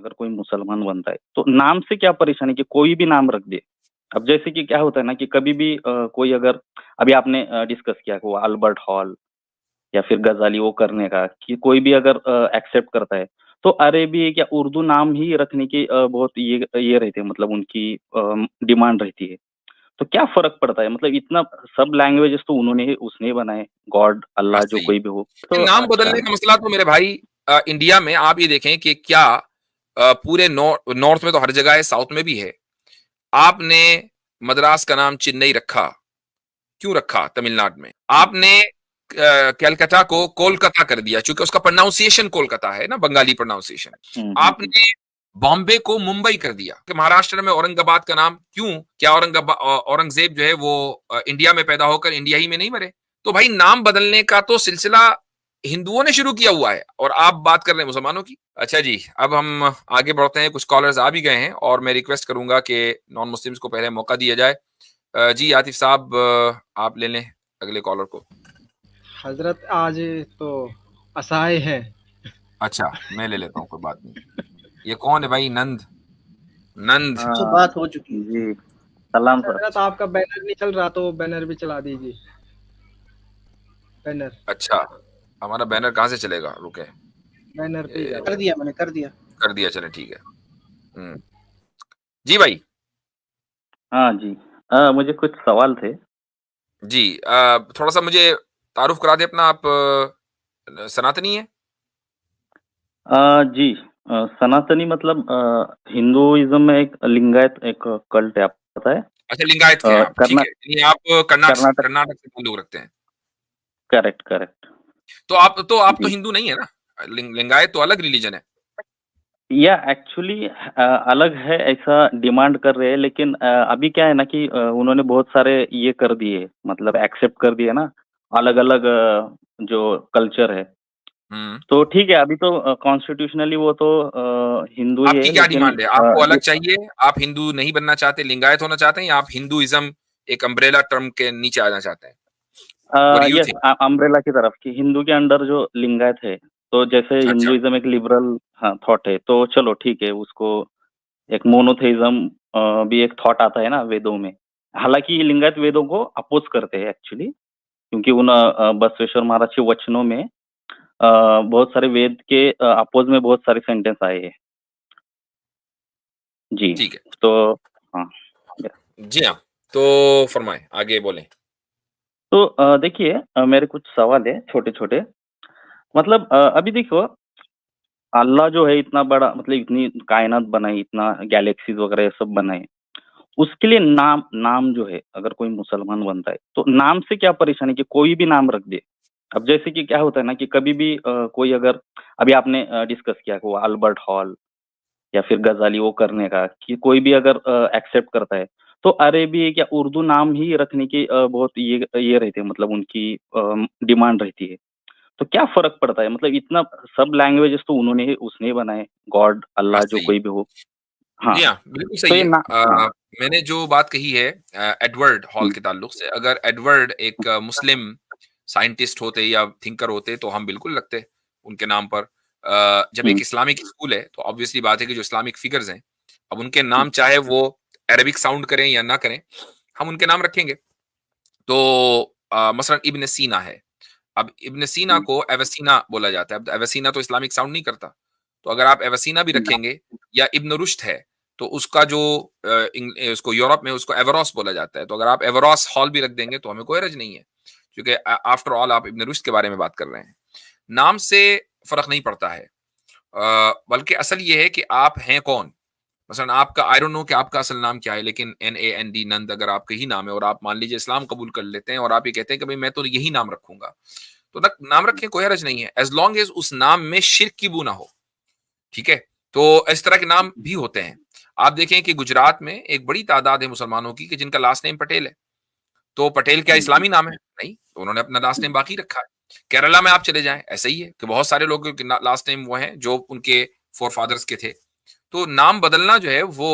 अगर कोई मुसलमान बनता है तो नाम से क्या परेशानी कि कोई भी नाम रख दे। अब जैसे कि क्या होता है ना कि कभी भी कोई अगर अभी आपने डिस्कस किया कि वो अल्बर्ट हॉल या फिर गजाली वो करने का कि कोई भी अगर एक्सेप्ट करता है तो अरेबिक या उर्दू नाम ही रखने की बहुत ये रहती है, मतलब उनकी डिमांड रहती है। तो क्या फर्क पड़ता है, मतलब इतना सब लैंग्वेजेस तो उन्होंने ही उसने ही बनाए, गॉड हाँ अल्लाह जो सही है। कोई भी हो तो नाम अच्छा। बदलने का मसला तो मेरे भाई इंडिया में आप ये देखें कि क्या पूरे नॉर्थ में तो हर जगह है, साउथ में भी है। आपने मद्रास का नाम चेन्नई रखा, क्यों रखा तमिलनाडु में? आपने कैलकाटा को कोलकाता कर दिया, क्योंकि उसका प्रोनाउंसिएशन कोलकाता है ना, बंगाली प्रोनाउंसिएशन। हम्म। आपने बॉम्बे को मुंबई कर दिया कि महाराष्ट्र में औरंगाबाद का नाम क्यों? क्या औरंगजेब जो है वो इंडिया में पैदा होकर इंडिया ही में नहीं मरे? तो भाई नाम बदलने का तो सिलसिला हिंदुओं ने शुरू किया हुआ है और आप बात कर रहे हैं मुसलमानों की। अच्छा जी, अब हम आगे बढ़ते हैं। कुछ कॉलर्स आ भी गए हैं और मैं रिक्वेस्ट करूंगा कि नॉन मुस्लिम्स को पहले मौका दिया जाए। जी आतिफ साहब, आप ले लें अगले कॉलर को। हजरत आज तो असहाय है। अच्छा, मैं ले लेता हूँ, कोई बात नहीं। ये कौन है भाई? नंद? नंद? अच्छा, हाँ बात हो चुकी है। जी, सलाम सर। हजरत आपका बैनर नहीं चल रहा तो बैनर भी चला दीजिए। बैनर अच्छा, हमारा बैनर कहाँ से चलेगा? रुके, बैनर पे ही ये कर जाओ। दिया, मैंने कर दिया। कर दिया, चले ठीक है। जी भाई। हाँ जी, मुझे कुछ सवाल थे। जी, थोड़ा सा मुझे तारुफ करा दे अपना। आप सनातनी है? जी, सनातनी मतलब हिंदुइज्म में एक लिंगायत एक कल्ट है, आपको पता है? अच्छा, लिंगायत के हैं आप, ठीक कर्ना है। यानी आप कर्नाटक कर्नाटक। कर्नाटक से ताल्लुक रखते हैं। Correct correct. तो आप तो जी, हिंदू नहीं है ना? लिंगायत तो अलग रिलीजन है। या एक्चुअली अलग है ऐसा डिमांड कर रहे हैं, लेकिन अभी क्या है ना कि उन्होंने बहुत सारे ये कर दिए, मतलब एक्सेप्ट कर दिए ना, अलग अलग जो कल्चर है। हम्म। तो ठीक है, अभी तो कॉन्स्टिट्यूशनली वो तो हिंदू ही आपकी है, क्या लेकिन डिमांड है? आपको अलग ये चाहिए? आप हिंदू नहीं बनना चाहते, लिंगायत होना चाहते हैं, या आप हिंदुइज्म एक अम्ब्रेला टर्म के नीचे आना चाहते हैं? What do you yes, think? Umbrella की तरफ की हिंदू के अंडर जो लिंगायत है, तो जैसे अच्छा। हिंदुइज्म एक लिबरल हाँ थॉट है, तो चलो ठीक है उसको एक मोनोथेइज्म भी एक थॉट आता है ना वेदों में। हालांकि ये लिंगायत वेदों को अपोज करते हैं एक्चुअली, क्योंकि उन बसवेश्वर महाराज के वचनों में बहुत सारे वेद के अपोज में बहुत सारे सेंटेंस आए हैं। जी, ठीक है। तो हाँ। जी हाँ, तो फरमाएं, आगे बोलें। तो देखिए, मेरे कुछ सवाल है छोटे छोटे। मतलब अभी देखो, अल्लाह जो है इतना बड़ा, मतलब इतनी कायनात बनाई, इतना गैलेक्सीज वगैरह ये सब बनाए, उसके लिए नाम नाम जो है अगर कोई मुसलमान बनता है तो नाम से क्या परेशानी कि कोई भी नाम रख दे। अब जैसे कि क्या होता है ना कि कभी भी कोई अगर अभी आपने डिस्कस किया कि वो अल्बर्ट हॉल या फिर गजाली वो करने का कि कोई भी अगर एक्सेप्ट करता है तो अरेबिक या उर्दू नाम ही रखने की बहुत ये रहती है, मतलब उनकी डिमांड रहती है। तो क्या फर्क पड़ता है, मतलब इतना सब लैंग्वेजेस तो उन्होंने ही उसने ही बनाए, गॉड हाँ अल्लाह जो सही है। कोई भी हो। हाँ, जी हाँ, बिल्कुल तो सही ये है। ना हाँ। मैंने जो बात कही है एडवर्ड हॉल हम्म, के ताल्लुक से, अगर एडवर्ड एक मुस्लिम साइंटिस्ट होते या थिंकर होते तो हम बिल्कुल रखते उनके नाम पर। जब हम्म, एक इस्लामिक स्कूल है तो ऑब्वियसली बात है कि जो इस्लामिक फिगर्स हैं, अब उनके हम्म, नाम चाहे वो अरबिक साउंड करें या ना करें, हम उनके नाम रखेंगे। तो मसलन इब्न सीना है। अब इब्न सीना हम्म, को एवसीना बोला जाता है। अब एवसीना तो इस्लामिक साउंड नहीं करता, तो अगर आप एवसीना भी हम्म, रखेंगे, या इब्न रुश्द है तो उसका जो उसको यूरोप में उसको एवरोस बोला जाता है, तो अगर आप एवरोस हॉल भी रख देंगे तो हमें कोई हर्ज नहीं है, क्योंकि आफ्टर ऑल आप इब्न रुश्द के बारे में बात कर रहे हैं। नाम से फर्क नहीं पड़ता है, बल्कि असल ये है कि आप हैं कौन। मसलन आपका, आई डोंट नो कि आपका असल नाम क्या है, लेकिन NAND नंद अगर आपका ही नाम है और आप मान लीजिए इस्लाम कबूल कर लेते हैं और आप ये कहते हैं कि भाई मैं तो यही नाम रखूंगा, तो नाम रखें, कोई हर्ज नहीं है, एज लॉन्ग एज उस नाम में शिर्क की बू ना हो। ठीक है? तो इस तरह के नाम भी होते हैं। आप देखें कि गुजरात में एक बड़ी तादाद है मुसलमानों की कि जिनका लास्ट नेम पटेल है। तो पटेल क्या हम्म, इस्लामी नाम है? नहीं, तो उन्होंने अपना लास्ट नेम बाकी रखा है। केरला में आप चले जाएं, ऐसा ही है कि बहुत सारे लोग लास्ट नेम वो हैं जो उनके फोर फादर्स के थे। तो नाम बदलना जो है वो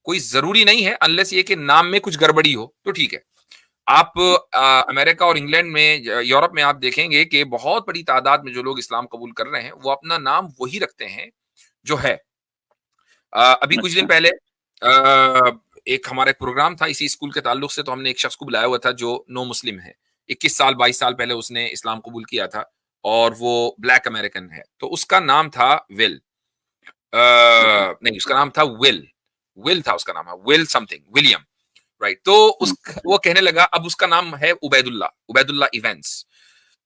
कोई जरूरी नहीं है, अनलेस ये कि नाम में कुछ गड़बड़ी हो तो ठीक है। आप अमेरिका और इंग्लैंड में, यूरोप में आप देखेंगे कि बहुत बड़ी तादाद में जो लोग इस्लाम कबूल कर रहे हैं वो अपना नाम वही रखते हैं जो है। अभी कुछ दिन अच्छा। पहले एक हमारा एक प्रोग्राम था इसी स्कूल के ताल्लुक से, तो हमने एक शख्स को बुलाया हुआ था जो नो मुस्लिम है। 21 साल 22 साल पहले उसने इस्लाम कबूल किया था और वो ब्लैक अमेरिकन है। तो उसका नाम था विल। ओके। नहीं, उसका नाम था विल। विल था उसका नाम, विल समथिंग, विलियम, राइट। तो उस वो कहने लगा, अब उसका नाम है उबैदुल्ला, उबैदुल्ला इवेंट्स।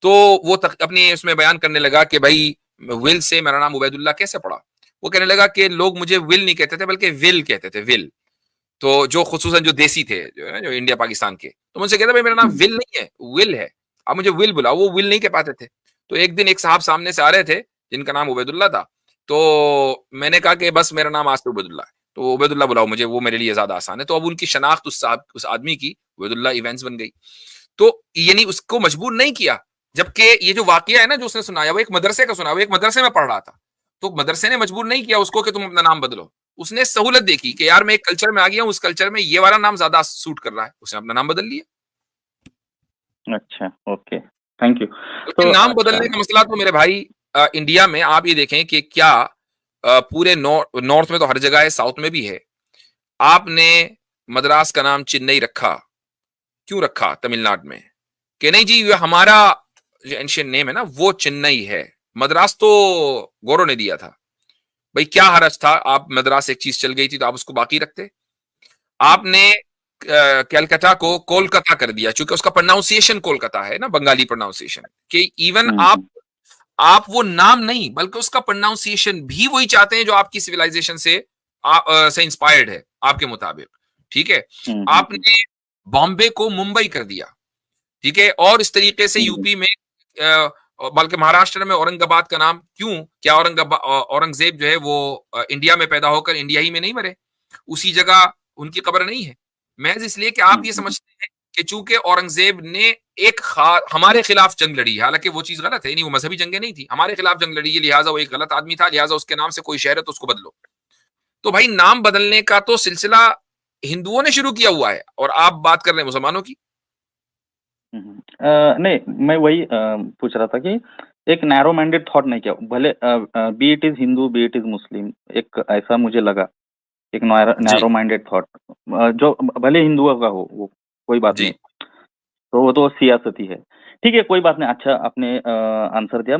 तो वो अपनी उसमें बयान करने लगा कि भाई विल से मेरा नाम उबैदुल्ला कैसे पड़ा। वो कहने लगा कि लोग मुझे विल नहीं कहते थे बल्कि विल कहते थे, विल। तो जो खुसूसन जो देसी थे, जो इंडिया पाकिस्तान के, तो मुझसे कहता भाई मेरा नाम विल नहीं है, विल है, आप मुझे विल बुलाओ। वो विल नहीं कह पाते थे। तो एक दिन एक साहब सामने से आ रहे थे जिनका नाम उबैदुल्ला था। तो मैंने कहा कि बस मेरा नाम आज से उबैदुल्ला है, तो उबैदुल्ला बुलाओ मुझे, वो मेरे लिए ज्यादा आसान है। तो अब उनकी शनाख्त उस आदमी की उबैदुल्ला इवेंट्स बन गई। तो यानी उसको मजबूर नहीं किया। जबकि ये जो वाकया है ना जो उसने सुनाया, वो एक मदरसे का सुना, वो एक मदरसे में पढ़ रहा था। तो मदरसे ने मजबूर नहीं किया उसको कि तुम अपना नाम बदलो। उसने सहूलत देखी कि यार मैं एक कल्चर में आ गया हूं, उस कल्चर में ये वाला नाम ज्यादा सूट कर रहा है, उसने अपना नाम बदल लिया। अच्छा, ओके, थैंक यू। लेकिन तो नाम अच्छा। बदलने का मसला तो मेरे भाई इंडिया में आप ये देखें कि क्या पूरे नॉर्थ में तो हर जगह है, साउथ में भी है। आपने मद्रास का नाम चेन्नई रखा, क्यों रखा तमिलनाडु में? कि नहीं जी ये हमारा जो एंशियंट नेम है ना वो चेन्नई है, मद्रास तो गौरव ने दिया था। भाई क्या हरज था, आप मद्रास एक चीज चल गई थी तो आप उसको बाकी रखते। आपने कैलकाटा को कोलकाता कर दिया क्योंकि उसका प्रोनाउंसिएशन कोलकाता है ना, बंगाली प्रोनाउंसिएशन। कि इवन हम्म, आप वो नाम नहीं बल्कि उसका प्रोनाउंसिएशन भी वही चाहते हैं जो आपकी सिविलाइजेशन से इंस्पायर्ड है आपके मुताबिक। ठीक है, आपने बॉम्बे को मुंबई कर दिया, ठीक है, और इस तरीके से यूपी में बल्कि महाराष्ट्र में औरंगाबाद का नाम क्यों? क्या औरंगजेब जो है वो इंडिया में पैदा होकर इंडिया ही में नहीं मरे? उसी जगह उनकी कब्र नहीं है? महज इसलिए कि आप ये समझते हैं कि चूंकि औरंगजेब ने हमारे खिलाफ जंग लड़ी, हालांकि वो चीज गलत है, नहीं वो मजहबी जंगें नहीं थी, हमारे खिलाफ जंग लड़ी है, लिहाजा वो एक गलत आदमी था, लिहाजा उसके नाम से कोई शहर है तो उसको बदलो। तो भाई नाम बदलने का तो सिलसिला हिंदुओं ने शुरू किया हुआ है और आप बात कर रहे हैं मुसलमानों की। नहीं, मैं वही पूछ रहा था कि एक नैरो माइंडेड थॉट नहीं किया, भले be it is Hindu be it is Muslim, एक ऐसा मुझे लगा, एक जी नैरो माइंडेड थॉट, जो भले हिंदुओं का हो वो कोई बात जी नहीं, तो वो तो सियासत ही है। ठीक है, कोई बात नहीं। अच्छा, आपने आंसर दिया।